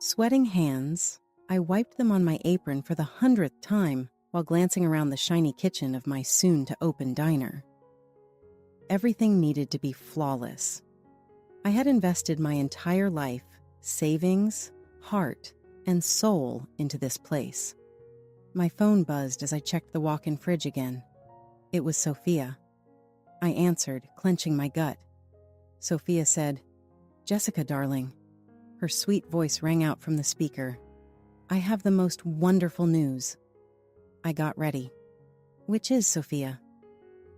Sweating hands, I wiped them on my apron for the 100th time while glancing around the shiny kitchen of my soon-to-open diner. Everything needed to be flawless. I had invested my entire life, savings, heart, and soul into this place. My phone buzzed as I checked the walk-in fridge again. It was Sophia. I answered, clenching my gut. Sophia said, "Jessica, darling." Her sweet voice rang out from the speaker. "I have the most wonderful news." I got ready. "Which is, Sophia?"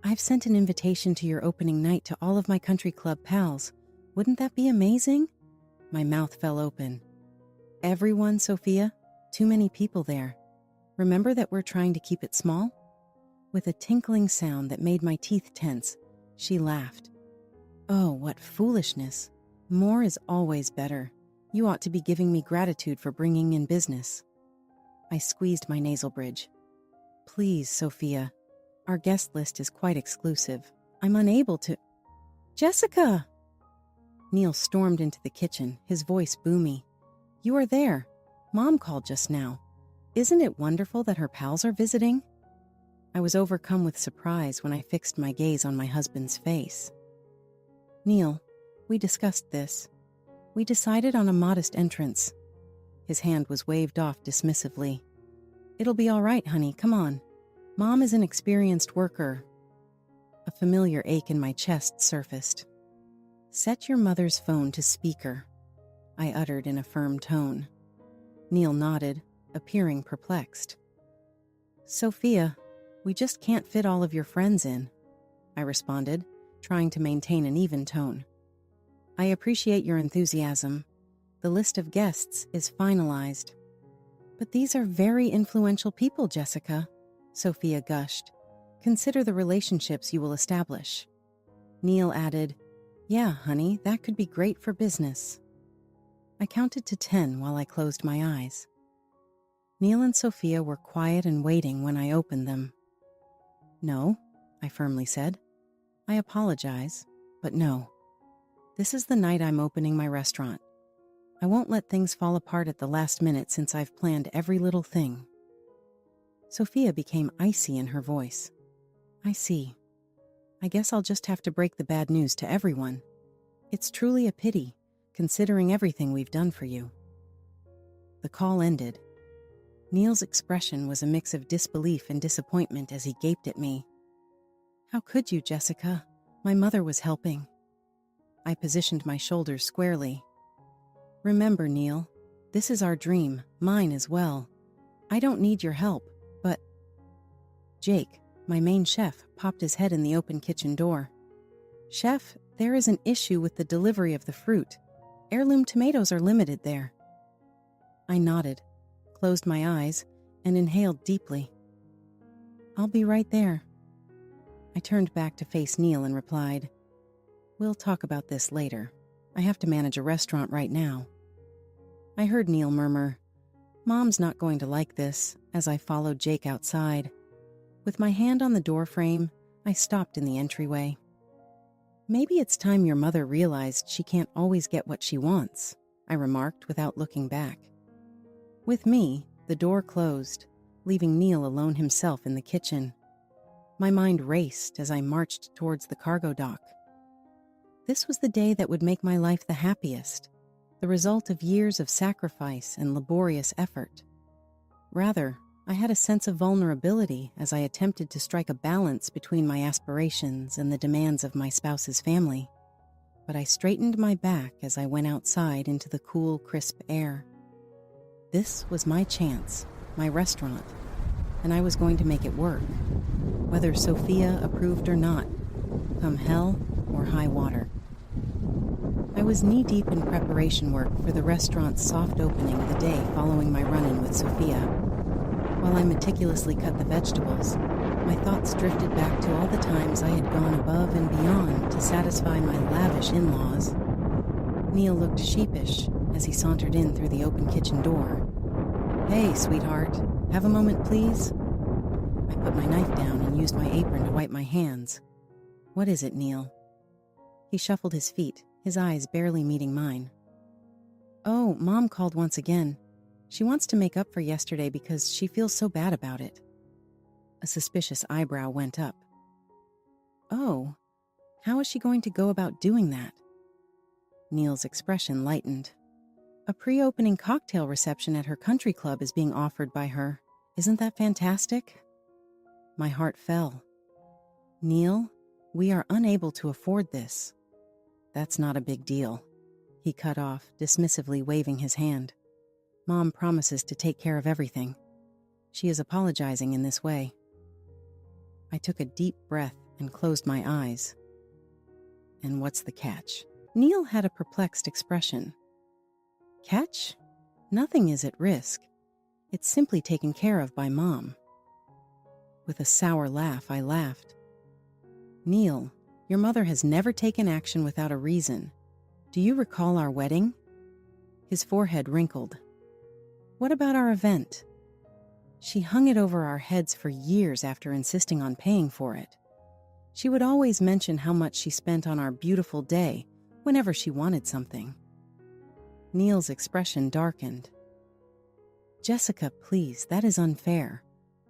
"I've sent an invitation to your opening night to all of my country club pals. Wouldn't that be amazing?" My mouth fell open. "Everyone, Sophia? Too many people there. Remember that we're trying to keep it small?" With a tinkling sound that made my teeth tense, she laughed. "Oh, what foolishness. More is always better. You ought to be giving me gratitude for bringing in business." I squeezed my nasal bridge. "Please, Sophia. Our guest list is quite exclusive. I'm unable to—" "Jessica!" Neil stormed into the kitchen, his voice boomy. "You are there. Mom called just now. Isn't it wonderful that her pals are visiting?" I was overcome with surprise when I fixed my gaze on my husband's face. "Neil, we discussed this. We decided on a modest entrance." His hand was waved off dismissively. "It'll be all right, honey, come on. Mom is an experienced worker." A familiar ache in my chest surfaced. "Set your mother's phone to speaker," I uttered in a firm tone. Neil nodded, appearing perplexed. "Sophia, we just can't fit all of your friends in," I responded, trying to maintain an even tone. "I appreciate your enthusiasm. The list of guests is finalized." "But these are very influential people, Jessica," Sophia gushed. "Consider the relationships you will establish." Neil added, "Yeah, honey, that could be great for business." I counted to 10 while I closed my eyes. Neil and Sophia were quiet and waiting when I opened them. "No," I firmly said. "I apologize, but no. This is the night I'm opening my restaurant. I won't let things fall apart at the last minute since I've planned every little thing." Sophia became icy in her voice. "I see. I guess I'll just have to break the bad news to everyone. It's truly a pity, considering everything we've done for you." The call ended. Neil's expression was a mix of disbelief and disappointment as he gaped at me. "How could you, Jessica? My mother was helping." I positioned my shoulders squarely. "Remember, Neil, this is our dream, mine as well. I don't need your help, but—" Jake, my main chef, popped his head in the open kitchen door. "Chef, there is an issue with the delivery of the fruit. Heirloom tomatoes are limited there." I nodded, closed my eyes, and inhaled deeply. "I'll be right there." I turned back to face Neil and replied, "We'll talk about this later. I have to manage a restaurant right now." I heard Neil murmur, "Mom's not going to like this," as I followed Jake outside. With my hand on the door frame, I stopped in the entryway. "Maybe it's time your mother realized she can't always get what she wants," I remarked without looking back. With me, the door closed, leaving Neil alone himself in the kitchen. My mind raced as I marched towards the cargo dock. This was the day that would make my life the happiest, the result of years of sacrifice and laborious effort. Rather, I had a sense of vulnerability as I attempted to strike a balance between my aspirations and the demands of my spouse's family. But I straightened my back as I went outside into the cool, crisp air. This was my chance, my restaurant, and I was going to make it work, whether Sophia approved or not, come hell or high water. I was knee-deep in preparation work for the restaurant's soft opening the day following my run-in with Sophia. While I meticulously cut the vegetables, my thoughts drifted back to all the times I had gone above and beyond to satisfy my lavish in-laws. Neil looked sheepish as he sauntered in through the open kitchen door. "Hey, sweetheart, have a moment, please?" I put my knife down and used my apron to wipe my hands. "What is it, Neil?" He shuffled his feet, his eyes barely meeting mine. Oh, Mom called once again. She wants to make up for yesterday because she feels so bad about it. A suspicious eyebrow went up. Oh, how is she going to go about doing that? Neil's expression lightened. A pre-opening cocktail reception at her country club is being offered by her. Isn't that fantastic? My heart fell. Neil, we are unable to afford this. That's not a big deal. He cut off, dismissively waving his hand. Mom promises to take care of everything. She is apologizing in this way. I took a deep breath and closed my eyes. And what's the catch? Neil had a perplexed expression. Catch? Nothing is at risk. It's simply taken care of by Mom. With a sour laugh, I laughed. Neil, your mother has never taken action without a reason. Do you recall our wedding? His forehead wrinkled. What about our event? She hung it over our heads for years after insisting on paying for it. She would always mention how much she spent on our beautiful day whenever she wanted something. Neil's expression darkened. Jessica, please, that is unfair.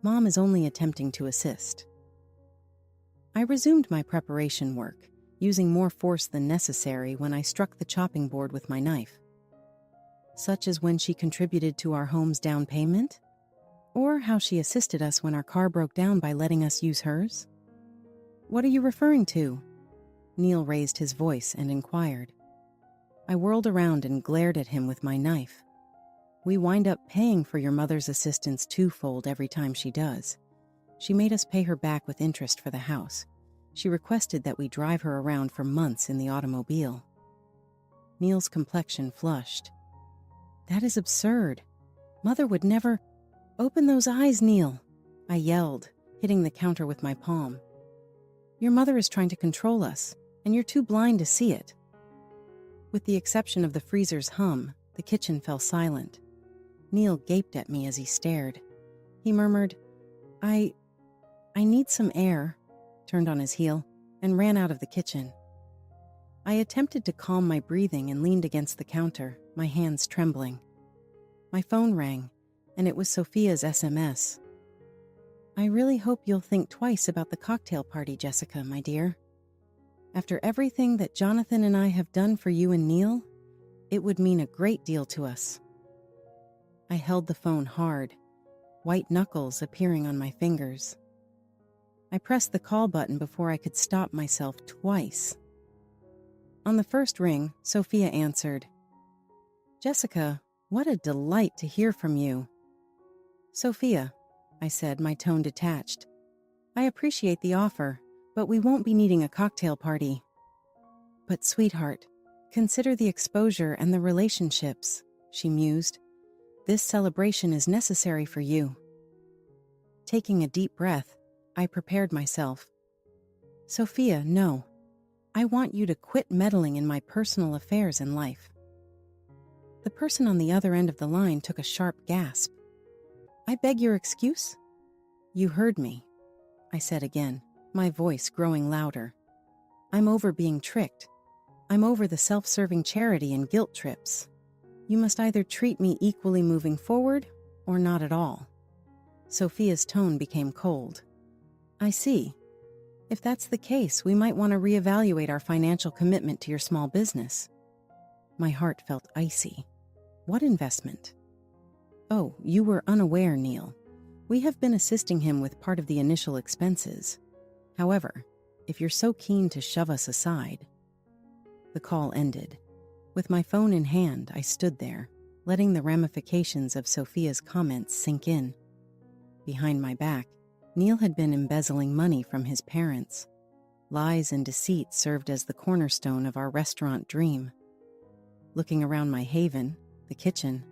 Mom is only attempting to assist. I resumed my preparation work, using more force than necessary when I struck the chopping board with my knife. Such as when she contributed to our home's down payment? Or how she assisted us when our car broke down by letting us use hers? What are you referring to? Neil raised his voice and inquired. I whirled around and glared at him with my knife. We wind up paying for your mother's assistance twofold every time she does. She made us pay her back with interest for the house. She requested that we drive her around for months in the automobile. Neil's complexion flushed. That is absurd. Mother would never... Open those eyes, Neil, I yelled, hitting the counter with my palm. Your mother is trying to control us, and you're too blind to see it. With the exception of the freezer's hum, the kitchen fell silent. Neil gaped at me as he stared. He murmured, I need some air, turned on his heel, and ran out of the kitchen. I attempted to calm my breathing and leaned against the counter, my hands trembling. My phone rang, and it was Sophia's SMS. I really hope you'll think twice about the cocktail party, Jessica, my dear. After everything that Jonathan and I have done for you and Neil, it would mean a great deal to us. I held the phone hard, white knuckles appearing on my fingers. I pressed the call button before I could stop myself twice. On the first ring, Sophia answered. Jessica, what a delight to hear from you. Sophia, I said, my tone detached. I appreciate the offer, but we won't be needing a cocktail party. But sweetheart, consider the exposure and the relationships, she mused. This celebration is necessary for you. Taking a deep breath, I prepared myself. Sophia, no. I want you to quit meddling in my personal affairs in life. The person on the other end of the line took a sharp gasp. I beg your excuse? You heard me, I said again, my voice growing louder. I'm over being tricked. I'm over the self-serving charity and guilt trips. You must either treat me equally moving forward or not at all. Sophia's tone became cold. I see. If that's the case, we might want to reevaluate our financial commitment to your small business. My heart felt icy. What investment? Oh, you were unaware, Neil. We have been assisting him with part of the initial expenses. However, if you're so keen to shove us aside... The call ended. With my phone in hand, I stood there, letting the ramifications of Sophia's comments sink in. Behind my back, Neil had been embezzling money from his parents. Lies and deceit served as the cornerstone of our restaurant dream. Looking around my haven, the kitchen,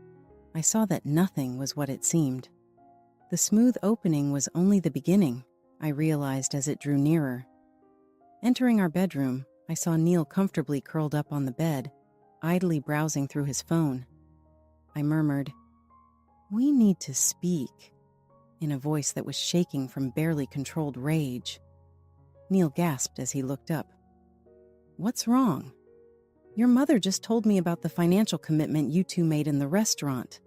I saw that nothing was what it seemed. The smooth opening was only the beginning, I realized as it drew nearer. Entering our bedroom, I saw Neil comfortably curled up on the bed, idly browsing through his phone. I murmured, "We need to speak," in a voice that was shaking from barely controlled rage. Neil gasped as he looked up. "What's wrong?" Your mother just told me about the financial commitment you two made in the restaurant,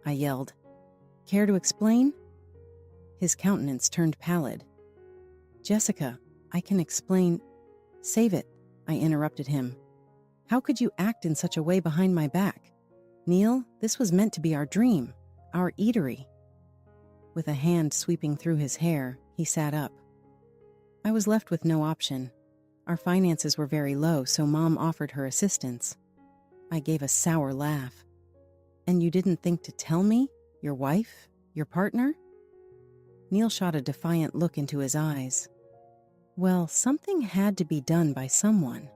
I yelled. Care to explain? His countenance turned pallid. Jessica, I can explain. Save it, I interrupted him. How could you act in such a way behind my back? Neil, this was meant to be our dream, our eatery. With a hand sweeping through his hair, he sat up. I was left with no option. Our finances were very low, so Mom offered her assistance. I gave a sour laugh. And you didn't think to tell me? Your wife? Your partner? Neil shot a defiant look into his eyes. Well, something had to be done by someone.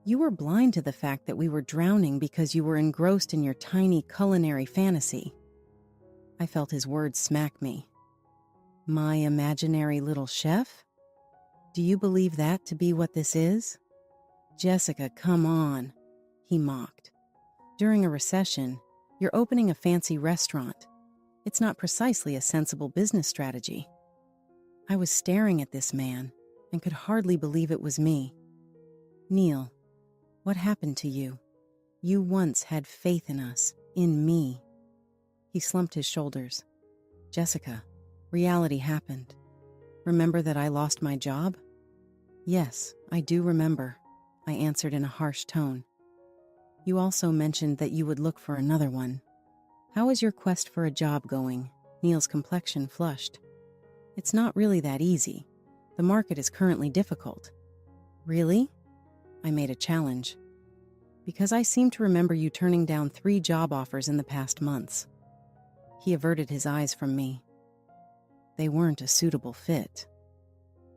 You were blind to the fact that we were drowning because you were engrossed in your tiny culinary fantasy. I felt his words smack me. My imaginary little chef? Do you believe that to be what this is? Jessica, come on, he mocked. During a recession, you're opening a fancy restaurant. It's not precisely a sensible business strategy. I was staring at this man and could hardly believe it was me. Neil, what happened to you? You once had faith in us, in me. He slumped his shoulders. Jessica, reality happened. Remember that I lost my job? Yes, I do remember, I answered in a harsh tone. You also mentioned that you would look for another one. How is your quest for a job going? Neil's complexion flushed. It's not really that easy. The market is currently difficult. Really? I made a challenge. Because I seem to remember you turning down 3 job offers in the past months. He averted his eyes from me. They weren't a suitable fit.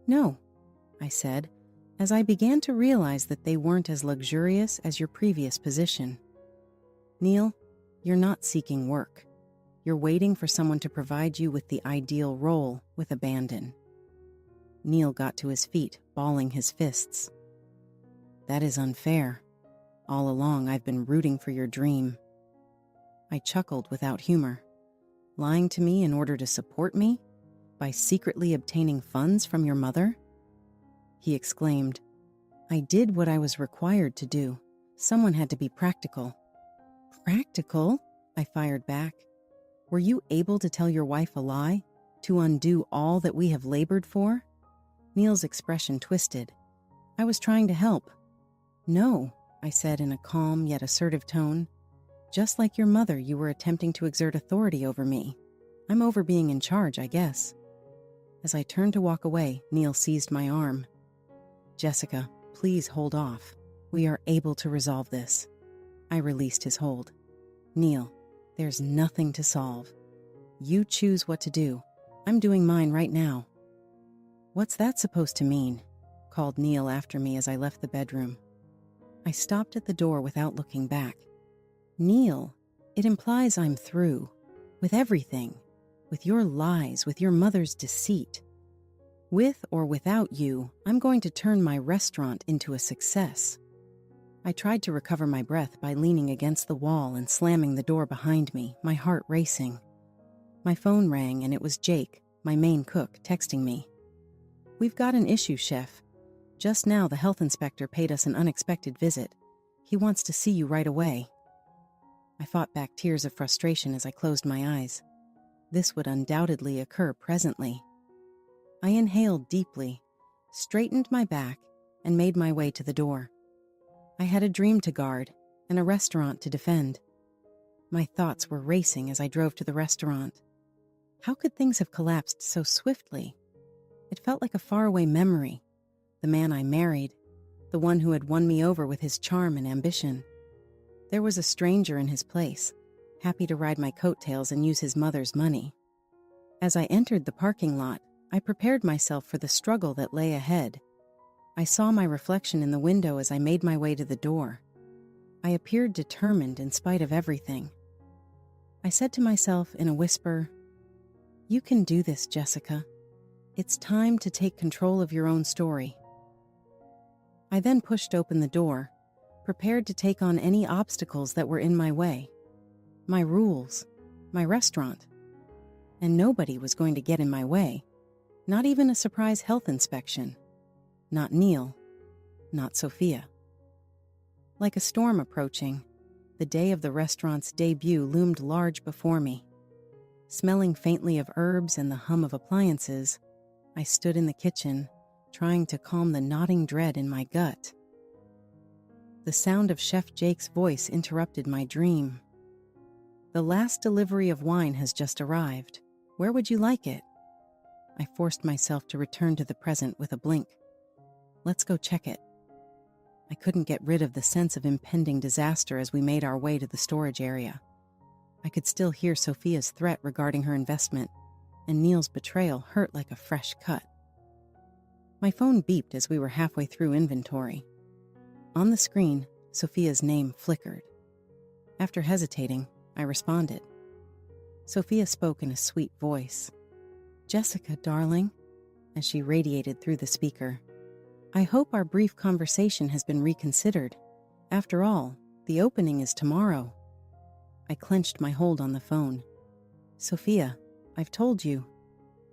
No, I said, as I began to realize that they weren't as luxurious as your previous position. Neil, you're not seeking work. You're waiting for someone to provide you with the ideal role with abandon. Neil got to his feet, balling his fists. That is unfair. All along, I've been rooting for your dream. I chuckled without humor. Lying to me in order to support me? By secretly obtaining funds from your mother? He exclaimed, I did what I was required to do. Someone had to be practical. Practical? I fired back. Were you able to tell your wife a lie? To undo all that we have labored for? Neil's expression twisted. I was trying to help. No, I said in a calm yet assertive tone. Just like your mother, you were attempting to exert authority over me. I'm over being in charge, I guess. As I turned to walk away, Neil seized my arm. Jessica, please hold off. We are able to resolve this. I released his hold. Neil, there's nothing to solve. You choose what to do. I'm doing mine right now. What's that supposed to mean? Called Neil after me as I left the bedroom. I stopped at the door without looking back. Neil, it implies I'm through. With everything. With your lies, with your mother's deceit. With or without you, I'm going to turn my restaurant into a success. I tried to recover my breath by leaning against the wall and slamming the door behind me, my heart racing. My phone rang and it was Jake, my main cook, texting me. We've got an issue, chef. Just now the health inspector paid us an unexpected visit. He wants to see you right away. I fought back tears of frustration as I closed my eyes. This would undoubtedly occur presently. I inhaled deeply, straightened my back, and made my way to the door. I had a dream to guard and a restaurant to defend. My thoughts were racing as I drove to the restaurant. How could things have collapsed so swiftly? It felt like a faraway memory. The man I married, the one who had won me over with his charm and ambition. There was a stranger in his place, happy to ride my coattails and use his mother's money. As I entered the parking lot, I prepared myself for the struggle that lay ahead. I saw my reflection in the window as I made my way to the door. I appeared determined in spite of everything. I said to myself in a whisper, "You can do this, Jessica. It's time to take control of your own story." I then pushed open the door, prepared to take on any obstacles that were in my way. My rules, my restaurant. And nobody was going to get in my way. Not even a surprise health inspection. Not Neil. Not Sophia. Like a storm approaching, the day of the restaurant's debut loomed large before me. Smelling faintly of herbs and the hum of appliances, I stood in the kitchen, trying to calm the gnawing dread in my gut. The sound of Chef Jake's voice interrupted my dream. "The last delivery of wine has just arrived. Where would you like it?" I forced myself to return to the present with a blink. "Let's go check it." I couldn't get rid of the sense of impending disaster as we made our way to the storage area. I could still hear Sophia's threat regarding her investment, and Neil's betrayal hurt like a fresh cut. My phone beeped as we were halfway through inventory. On the screen, Sophia's name flickered. After hesitating, I responded. Sophia spoke in a sweet voice. "Jessica, darling," as she radiated through the speaker. "I hope our brief conversation has been reconsidered. After all, the opening is tomorrow." I clenched my hold on the phone. "Sophia, I've told you."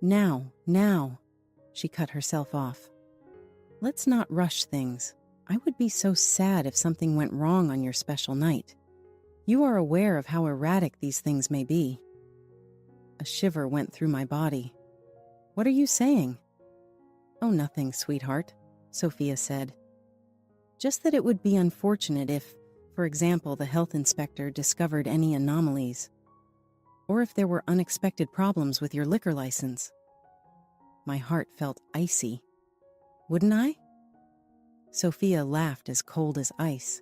Now. She cut herself off. "Let's not rush things. I would be so sad if something went wrong on your special night. You are aware of how erratic these things may be." A shiver went through my body. "What are you saying?" "Oh, nothing, sweetheart," Sophia said. "Just that it would be unfortunate if, for example, the health inspector discovered any anomalies, or if there were unexpected problems with your liquor license." My heart felt icy. "Wouldn't I?" Sophia laughed as cold as ice.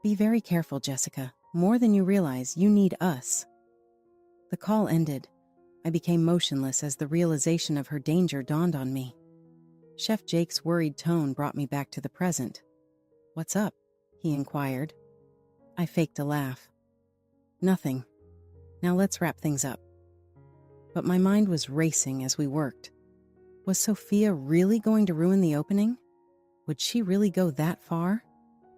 "Be very careful, Jessica. More than you realize, you need us." The call ended. I became motionless as the realization of her danger dawned on me. Chef Jake's worried tone brought me back to the present. "What's up?" he inquired. I faked a laugh. "Nothing. Now let's wrap things up." But my mind was racing as we worked. Was Sophia really going to ruin the opening? Would she really go that far?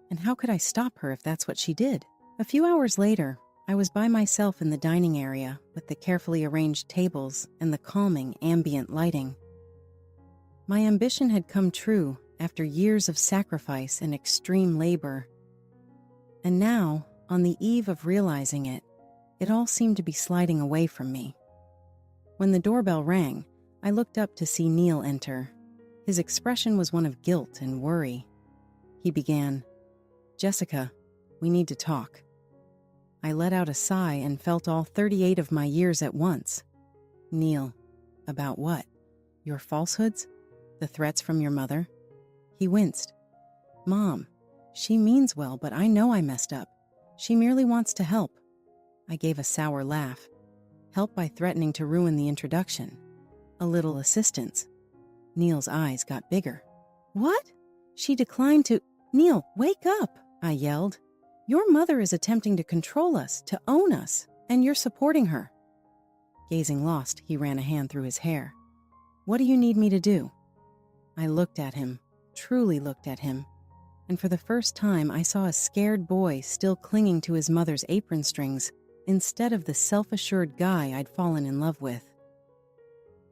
And how could I stop her if that's what she did? A few hours later, I was by myself in the dining area with the carefully arranged tables and the calming ambient lighting. My ambition had come true after years of sacrifice and extreme labor. And now, on the eve of realizing it, it all seemed to be sliding away from me. When the doorbell rang, I looked up to see Neil enter. His expression was one of guilt and worry. He began, "Jessica, we need to talk." I let out a sigh and felt all 38 of my years at once. "Neil, about what? Your falsehoods? The threats from your mother?" He winced. "Mom, she means well, but I know I messed up. She merely wants to help." I gave a sour laugh. "Help by threatening to ruin the introduction. A little assistance." Neil's eyes got bigger. "What? She declined to—" "Neil, wake up!" I yelled. "Your mother is attempting to control us, to own us, and you're supporting her." Gazing lost, he ran a hand through his hair. "What do you need me to do?" I looked at him, truly looked at him, and for the first time I saw a scared boy still clinging to his mother's apron strings instead of the self-assured guy I'd fallen in love with.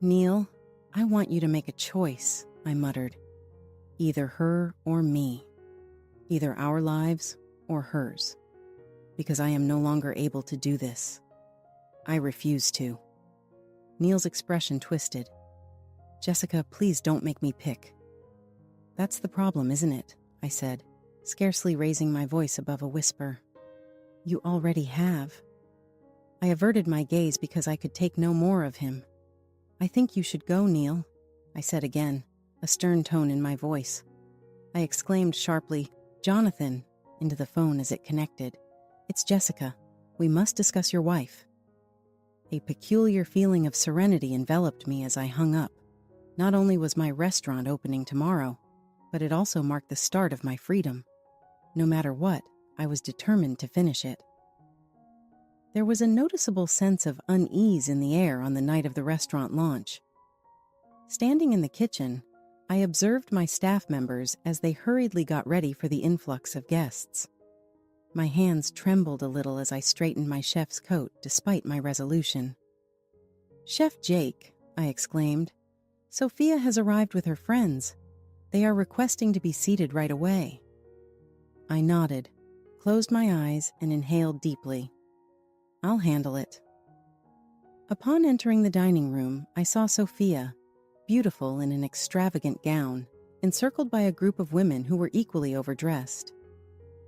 "Neil, I want you to make a choice," I muttered. "Either her or me. Either our lives or hers. Because I am no longer able to do this. I refuse to." Neil's expression twisted. "Jessica, please don't make me pick." "That's the problem, isn't it?" I said, scarcely raising my voice above a whisper. "You already have." I averted my gaze because I could take no more of him. "I think you should go, Neil," I said again, a stern tone in my voice. I exclaimed sharply, "Jonathan," into the phone as it connected. "It's Jessica. We must discuss your wife." A peculiar feeling of serenity enveloped me as I hung up. Not only was my restaurant opening tomorrow, but it also marked the start of my freedom. No matter what, I was determined to finish it. There was a noticeable sense of unease in the air on the night of the restaurant launch. Standing in the kitchen, I observed my staff members as they hurriedly got ready for the influx of guests. My hands trembled a little as I straightened my chef's coat despite my resolution. "Chef Jake," I exclaimed, "Sophia has arrived with her friends. They are requesting to be seated right away." I nodded, closed my eyes, and inhaled deeply. I'll handle it. Upon entering the dining room, I saw Sophia, beautiful in an extravagant gown, encircled by a group of women who were equally overdressed.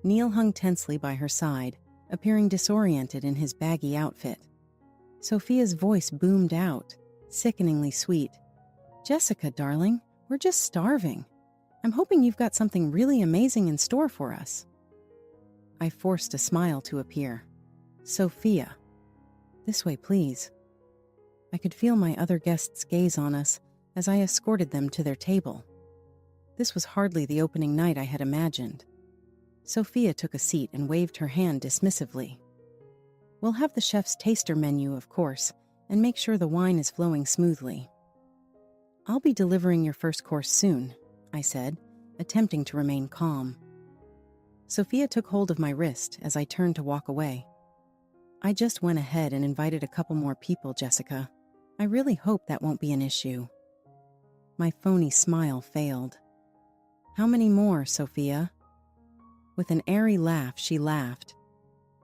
Neil hung tensely by her side, appearing disoriented in his baggy outfit. Sophia's voice boomed out, sickeningly sweet. "Jessica, darling, we're just starving. I'm hoping you've got something really amazing in store for us." I forced a smile to appear. "Sophia, this way, please." I could feel my other guests' gaze on us as I escorted them to their table. This was hardly the opening night I had imagined. Sophia took a seat and waved her hand dismissively. "We'll have the chef's taster menu, of course, and make sure the wine is flowing smoothly." "I'll be delivering your first course soon," I said, attempting to remain calm. Sophia took hold of my wrist as I turned to walk away. "I just went ahead and invited a couple more people, Jessica. I really hope that won't be an issue." My phony smile failed. "How many more, Sophia?" With an airy laugh, she laughed.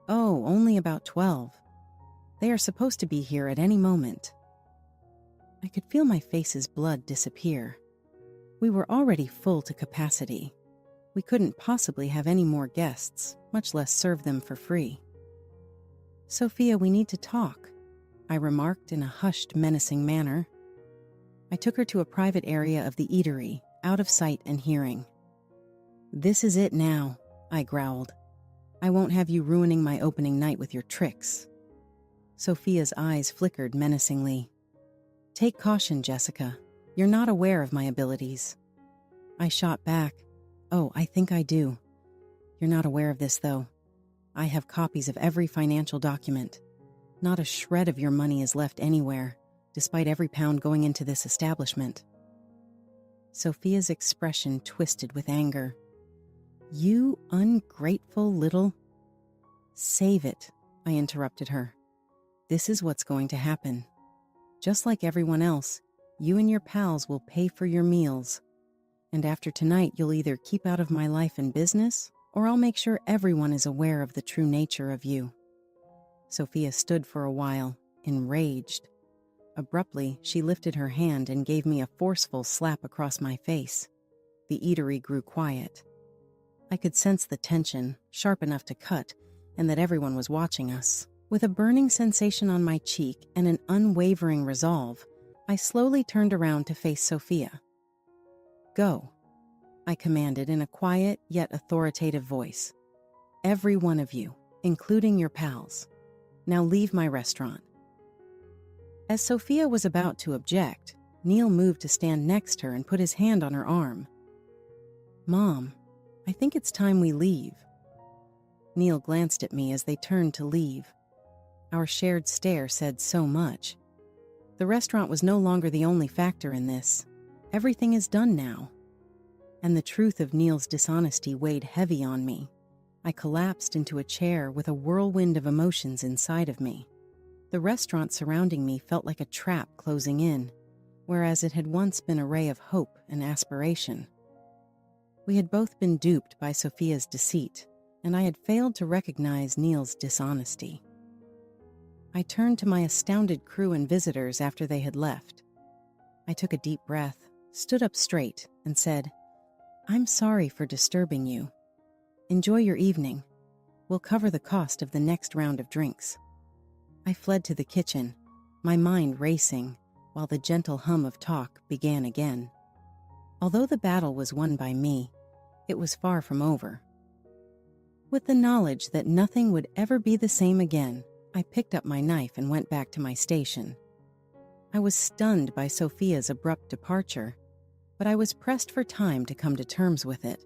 "Oh, only about 12. They are supposed to be here at any moment." I could feel my face's blood disappear. We were already full to capacity. We couldn't possibly have any more guests, much less serve them for free. "Sophia, we need to talk," I remarked in a hushed, menacing manner. I took her to a private area of the eatery, out of sight and hearing. "This is it now," I growled. "I won't have you ruining my opening night with your tricks." Sophia's eyes flickered menacingly. "Take caution, Jessica. You're not aware of my abilities." I shot back. "Oh, I think I do. You're not aware of this, though. I have copies of every financial document. Not a shred of your money is left anywhere, despite every pound going into this establishment." Sophia's expression twisted with anger. "You ungrateful little—" "Save it," I interrupted her. "This is what's going to happen. Just like everyone else, you and your pals will pay for your meals. And after tonight, you'll either keep out of my life and business, or I'll make sure everyone is aware of the true nature of you." Sophia stood for a while, enraged. Abruptly, she lifted her hand and gave me a forceful slap across my face. The eatery grew quiet. I could sense the tension, sharp enough to cut, and that everyone was watching us. With a burning sensation on my cheek and an unwavering resolve, I slowly turned around to face Sophia. "Go," I commanded in a quiet yet authoritative voice. "Every one of you, including your pals. Now leave my restaurant." As Sophia was about to object, Neil moved to stand next her and put his hand on her arm. "Mom, I think it's time we leave." Neil glanced at me as they turned to leave. Our shared stare said so much. The restaurant was no longer the only factor in this. Everything is done now. And the truth of Neil's dishonesty weighed heavy on me. I collapsed into a chair with a whirlwind of emotions inside of me. The restaurant surrounding me felt like a trap closing in, whereas it had once been a ray of hope and aspiration. We had both been duped by Sophia's deceit, and I had failed to recognize Neil's dishonesty. I turned to my astounded crew and visitors after they had left. I took a deep breath, stood up straight, and said, "I'm sorry for disturbing you. Enjoy your evening. We'll cover the cost of the next round of drinks." I fled to the kitchen, my mind racing, while the gentle hum of talk began again. Although the battle was won by me, it was far from over. With the knowledge that nothing would ever be the same again, I picked up my knife and went back to my station. I was stunned by Sophia's abrupt departure, but I was pressed for time to come to terms with it.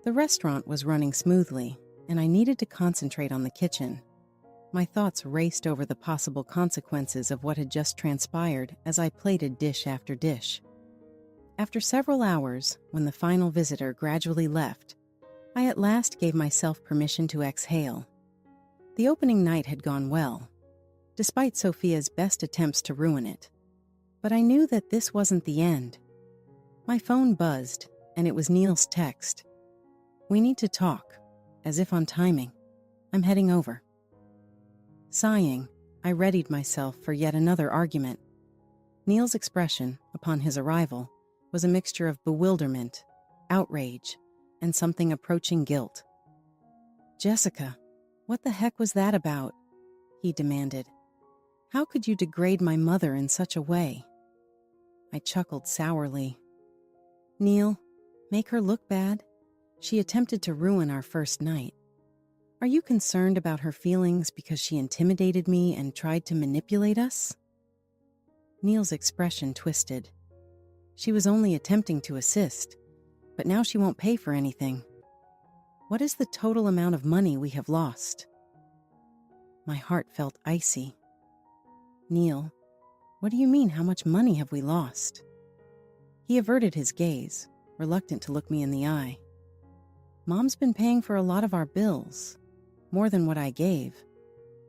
The restaurant was running smoothly, and I needed to concentrate on the kitchen. My thoughts raced over the possible consequences of what had just transpired as I plated dish after dish. After several hours, when the final visitor gradually left, I at last gave myself permission to exhale. The opening night had gone well, despite Sophia's best attempts to ruin it. But I knew that this wasn't the end. My phone buzzed, and it was Neil's text. We need to talk, as if on timing. I'm heading over. Sighing, I readied myself for yet another argument. Neil's expression, upon his arrival, was a mixture of bewilderment, outrage, and something approaching guilt. "Jessica, what the heck was that about?" he demanded. "How could you degrade my mother in such a way?" I chuckled sourly. "Neil, make her look bad? She attempted to ruin our first night. Are you concerned about her feelings because she intimidated me and tried to manipulate us?" Neil's expression twisted. "She was only attempting to assist, but now she won't pay for anything. What is the total amount of money we have lost?" My heart felt icy. "Neil, what do you mean, how much money have we lost?" He averted his gaze, reluctant to look me in the eye. "Mom's been paying for a lot of our bills, more than what I gave."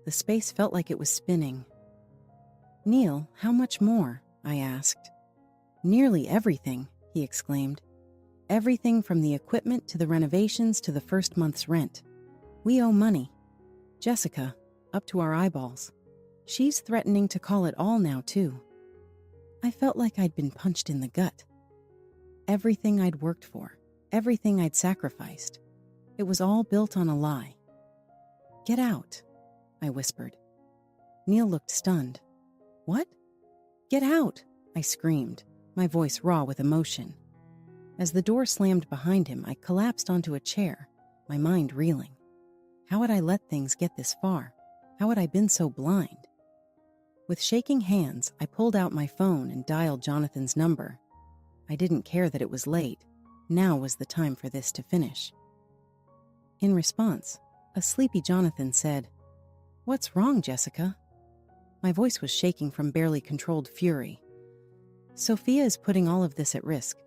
The space felt like it was spinning. "Neil, how much more?" I asked. "Nearly everything," he exclaimed. "Everything from the equipment to the renovations to the first month's rent. We owe money. Jessica, up to our eyeballs. She's threatening to call it all now, too." I felt like I'd been punched in the gut. Everything I'd worked for, everything I'd sacrificed, it was all built on a lie. "Get out," I whispered. Neil looked stunned. "What?" "Get out," I screamed, my voice raw with emotion. As the door slammed behind him, I collapsed onto a chair, my mind reeling. How had I let things get this far? How had I been so blind? With shaking hands, I pulled out my phone and dialed Jonathan's number. I didn't care that it was late. Now was the time for this to finish. In response, a sleepy Jonathan said, "What's wrong, Jessica?" My voice was shaking from barely controlled fury. "Sophia is putting all of this at risk.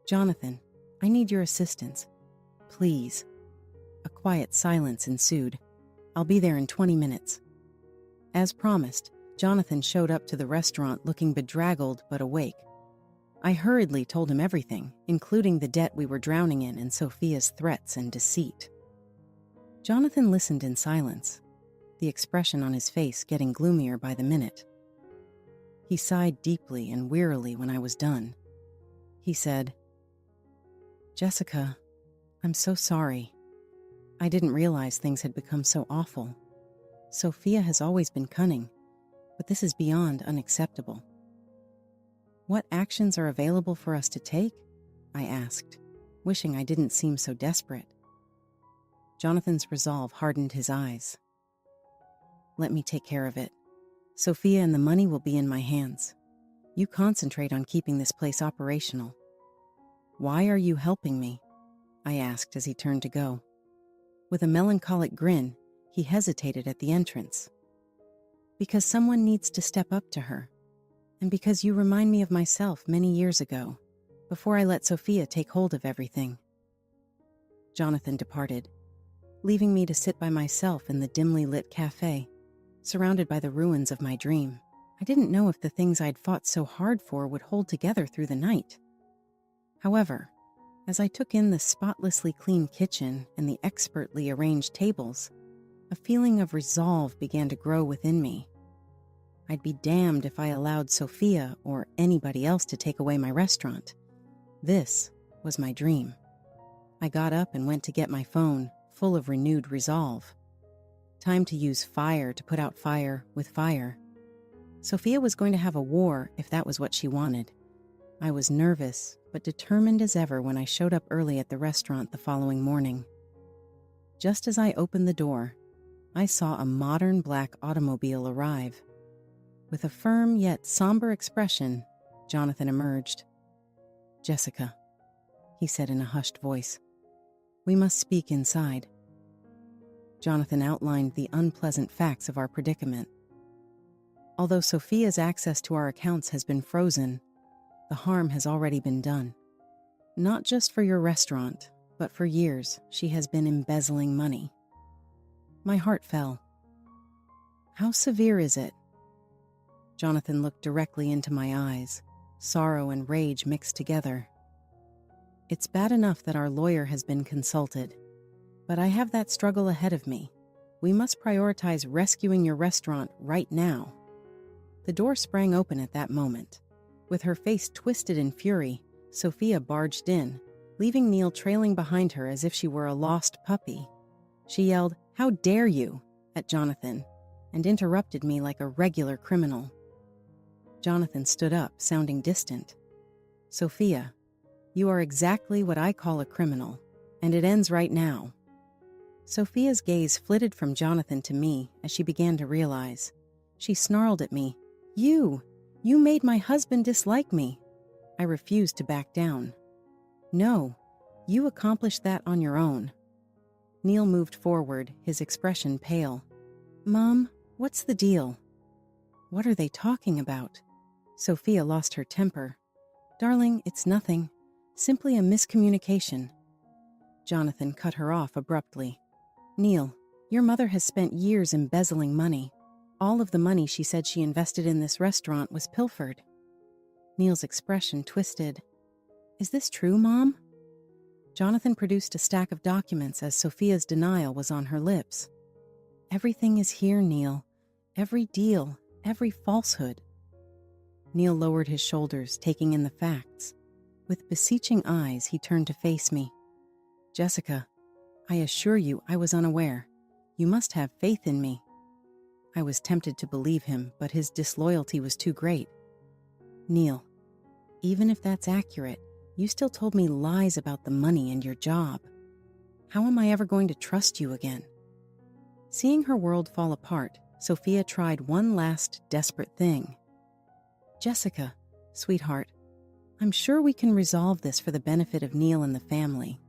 Jonathan, I need your assistance. Please." A quiet silence ensued. "I'll be there in 20 minutes. As promised, Jonathan showed up to the restaurant looking bedraggled but awake. I hurriedly told him everything, including the debt we were drowning in and Sophia's threats and deceit. Jonathan listened in silence, the expression on his face getting gloomier by the minute. He sighed deeply and wearily when I was done. He said, "Jessica, I'm so sorry. I didn't realize things had become so awful. Sophia has always been cunning, but this is beyond unacceptable." "What actions are available for us to take?" I asked, wishing I didn't seem so desperate. Jonathan's resolve hardened his eyes. "Let me take care of it. Sophia and the money will be in my hands. You concentrate on keeping this place operational." "Why are you helping me?" I asked as he turned to go. With a melancholic grin, he hesitated at the entrance. "Because someone needs to step up to her, and because you remind me of myself many years ago, before I let Sophia take hold of everything." Jonathan departed, leaving me to sit by myself in the dimly lit cafe, surrounded by the ruins of my dream. I didn't know if the things I'd fought so hard for would hold together through the night. However, as I took in the spotlessly clean kitchen and the expertly arranged tables, a feeling of resolve began to grow within me. I'd be damned if I allowed Sophia or anybody else to take away my restaurant. This was my dream. I got up and went to get my phone, full of renewed resolve. Time to use fire to put out fire with fire. Sophia was going to have a war if that was what she wanted. I was nervous, but determined as ever when I showed up early at the restaurant the following morning. Just as I opened the door, I saw a modern black automobile arrive. With a firm yet somber expression, Jonathan emerged. "Jessica," he said in a hushed voice, "we must speak inside." Jonathan outlined the unpleasant facts of our predicament. Although Sophia's access to our accounts has been frozen, the harm has already been done. Not just for your restaurant, but for years she has been embezzling money. My heart fell. "How severe is it?" Jonathan looked directly into my eyes, sorrow and rage mixed together. It's bad enough that our lawyer has been consulted, but I have that struggle ahead of me. We must prioritize rescuing your restaurant right now." The door sprang open at that moment. With her face twisted in fury, Sophia barged in, leaving Neil trailing behind her as if she were a lost puppy. She yelled, "How dare you?" at Jonathan, and interrupted me like a regular criminal. Jonathan stood up, sounding distant. "Sophia, you are exactly what I call a criminal, and it ends right now." Sophia's gaze flitted from Jonathan to me as she began to realize. She snarled at me, You made my husband dislike me." I refused to back down. "No, you accomplished that on your own." Neil moved forward, his expression pale. "Mom, what's the deal?" "What are they talking about?" Sophia lost her temper. "Darling, it's nothing. Simply a miscommunication." Jonathan cut her off abruptly. "Neil, your mother has spent years embezzling money. All of the money she said she invested in this restaurant was pilfered." Neil's expression twisted. "Is this true, Mom?" Jonathan produced a stack of documents as Sophia's denial was on her lips. "Everything is here, Neil. Every deal, every falsehood." Neil lowered his shoulders, taking in the facts. With beseeching eyes, he turned to face me. "Jessica, I assure you I was unaware. You must have faith in me." I was tempted to believe him, but his disloyalty was too great. "Neil, even if that's accurate, you still told me lies about the money and your job. How am I ever going to trust you again?" Seeing her world fall apart, Sophia tried one last desperate thing. "Jessica, sweetheart, I'm sure we can resolve this for the benefit of Neil and the family."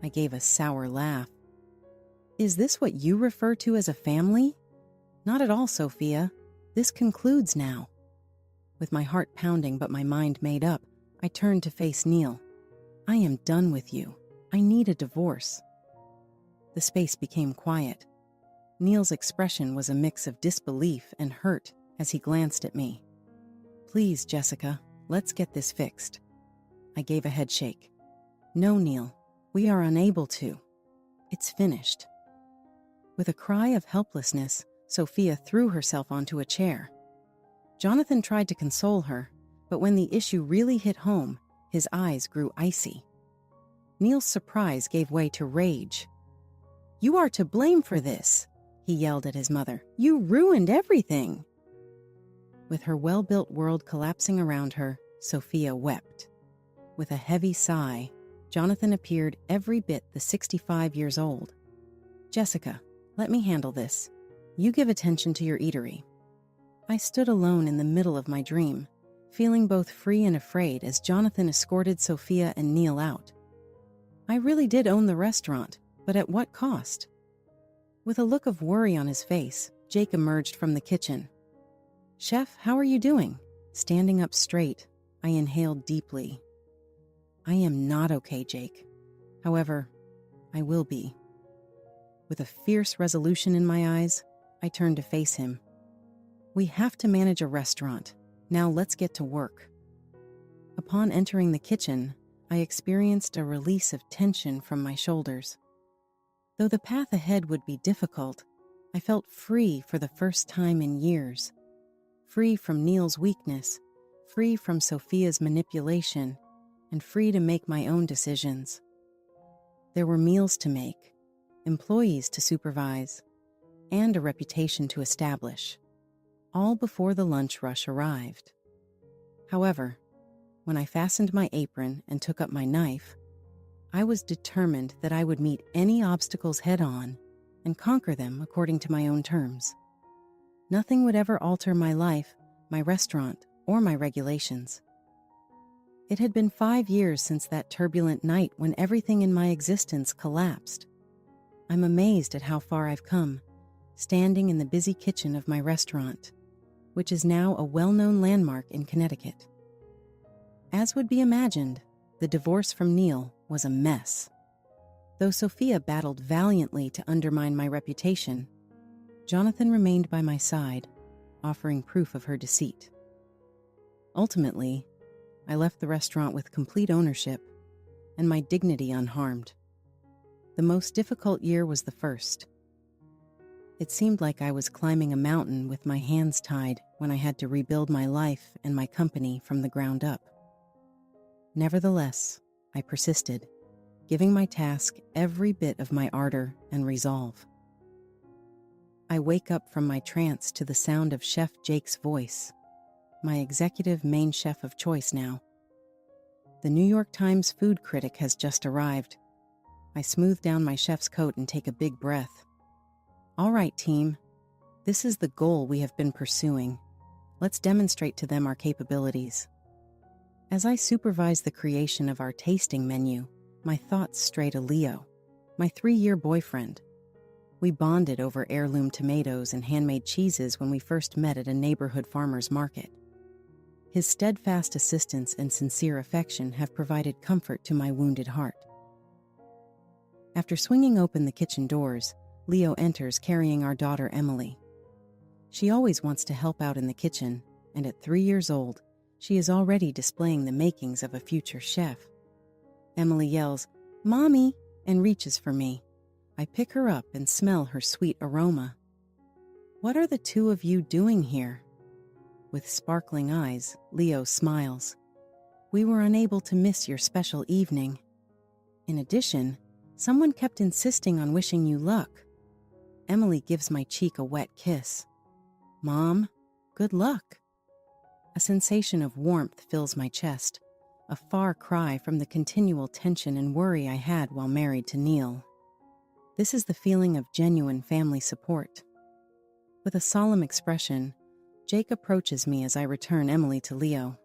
I gave a sour laugh. "Is this what you refer to as a family?" "Not at all, Sophia. This concludes now." With my heart pounding but my mind made up, I turned to face Neil. "I am done with you. I need a divorce." The space became quiet. Neil's expression was a mix of disbelief and hurt as he glanced at me. "Please, Jessica, let's get this fixed." I gave a head shake. "No, Neil, we are unable to. It's finished." With a cry of helplessness, Sophia threw herself onto a chair. Jonathan tried to console her, but when the issue really hit home, his eyes grew icy. Neil's surprise gave way to rage. "You are to blame for this," he yelled at his mother. "You ruined everything." With her well-built world collapsing around her, Sophia wept. With a heavy sigh, Jonathan appeared every bit the 65 years old. "Jessica, let me handle this. You give attention to your eatery." I stood alone in the middle of my dream, feeling both free and afraid as Jonathan escorted Sophia and Neil out. I really did own the restaurant, but at what cost? With a look of worry on his face, Jake emerged from the kitchen. "Chef, how are you doing?" Standing up straight, I inhaled deeply. "I am not okay, Jake. However, I will be." With a fierce resolution in my eyes, I turned to face him. "We have to manage a restaurant. Now let's get to work." Upon entering the kitchen, I experienced a release of tension from my shoulders. Though the path ahead would be difficult, I felt free for the first time in years. Free from Neil's weakness, free from Sophia's manipulation, and free to make my own decisions. There were meals to make, employees to supervise, and a reputation to establish, all before the lunch rush arrived. However, when I fastened my apron and took up my knife, I was determined that I would meet any obstacles head-on and conquer them according to my own terms. Nothing would ever alter my life, my restaurant, or my regulations. It had been 5 years since that turbulent night when everything in my existence collapsed. I'm amazed at how far I've come, standing in the busy kitchen of my restaurant, which is now a well-known landmark in Connecticut. As would be imagined, the divorce from Neil was a mess. Though Sophia battled valiantly to undermine my reputation, Jonathan remained by my side, offering proof of her deceit. Ultimately, I left the restaurant with complete ownership, and my dignity unharmed. The most difficult year was the first. It seemed like I was climbing a mountain with my hands tied when I had to rebuild my life and my company from the ground up. Nevertheless, I persisted, giving my task every bit of my ardor and resolve. I wake up from my trance to the sound of Chef Jake's voice, my executive main chef of choice now. The New York Times food critic has just arrived. I smooth down my chef's coat and take a big breath. All right, team. This is the goal we have been pursuing. Let's demonstrate to them our capabilities. As I supervise the creation of our tasting menu, my thoughts stray to Leo, my 3-year boyfriend. We bonded over heirloom tomatoes and handmade cheeses when we first met at a neighborhood farmer's market. His steadfast assistance and sincere affection have provided comfort to my wounded heart. After swinging open the kitchen doors, Leo enters carrying our daughter Emily. She always wants to help out in the kitchen, and at 3 years old, she is already displaying the makings of a future chef. Emily yells, "Mommy," and reaches for me. I pick her up and smell her sweet aroma. "What are the two of you doing here?" With sparkling eyes, Leo smiles. "We were unable to miss your special evening. In addition, someone kept insisting on wishing you luck." Emily gives my cheek a wet kiss. "Mom, good luck." A sensation of warmth fills my chest, a far cry from the continual tension and worry I had while married to Neil. This is the feeling of genuine family support. With a solemn expression, Jake approaches me as I return Emily to Leo.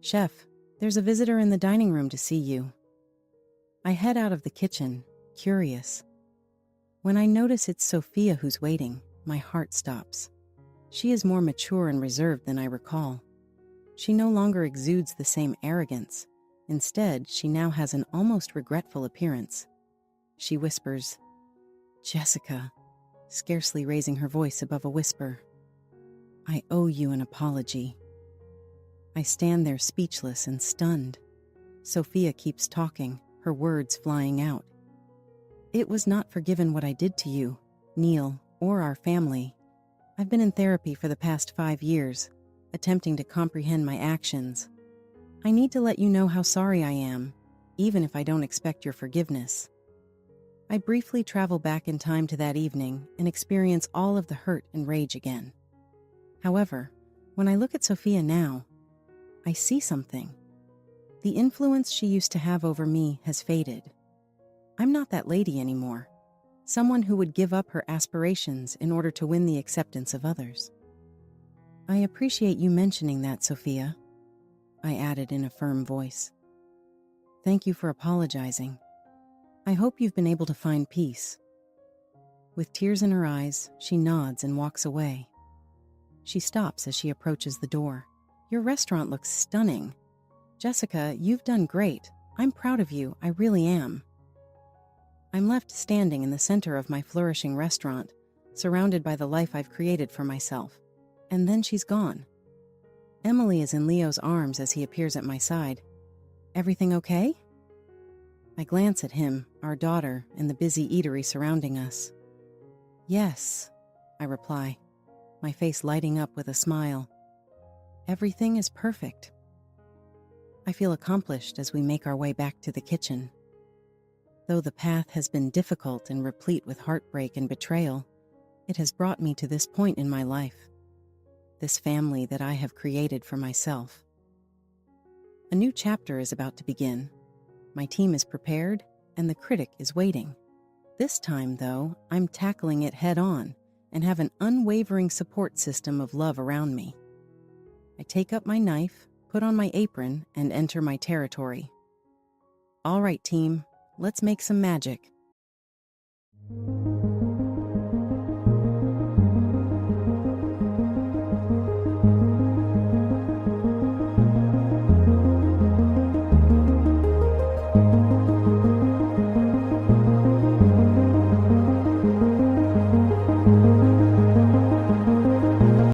"Chef, there's a visitor in the dining room to see you." I head out of the kitchen, curious. When I notice it's Sophia who's waiting, my heart stops. She is more mature and reserved than I recall. She no longer exudes the same arrogance. Instead, she now has an almost regretful appearance. She whispers, "Jessica," scarcely raising her voice above a whisper. "I owe you an apology." I stand there speechless and stunned. Sophia keeps talking, her words flying out. "It was not forgiven what I did to you, Neil, or our family. I've been in therapy for the past 5 years, attempting to comprehend my actions. I need to let you know how sorry I am, even if I don't expect your forgiveness." I briefly travel back in time to that evening and experience all of the hurt and rage again. However, when I look at Sophia now, I see something. The influence she used to have over me has faded. I'm not that lady anymore, someone who would give up her aspirations in order to win the acceptance of others. "I appreciate you mentioning that, Sophia," I added in a firm voice. "Thank you for apologizing. I hope you've been able to find peace." With tears in her eyes, she nods and walks away. She stops as she approaches the door. "Your restaurant looks stunning. Jessica, you've done great. I'm proud of you, I really am." I'm left standing in the center of my flourishing restaurant, surrounded by the life I've created for myself. And then she's gone. Emily is in Leo's arms as he appears at my side. "Everything okay?" I glance at him, our daughter, and the busy eatery surrounding us. "Yes," I reply, my face lighting up with a smile. "Everything is perfect." I feel accomplished as we make our way back to the kitchen. Though the path has been difficult and replete with heartbreak and betrayal, it has brought me to this point in my life, this family that I have created for myself. A new chapter is about to begin. My team is prepared, and the critic is waiting. This time, though, I'm tackling it head on and have an unwavering support system of love around me. I take up my knife, put on my apron, and enter my territory. "All right, team, let's make some magic."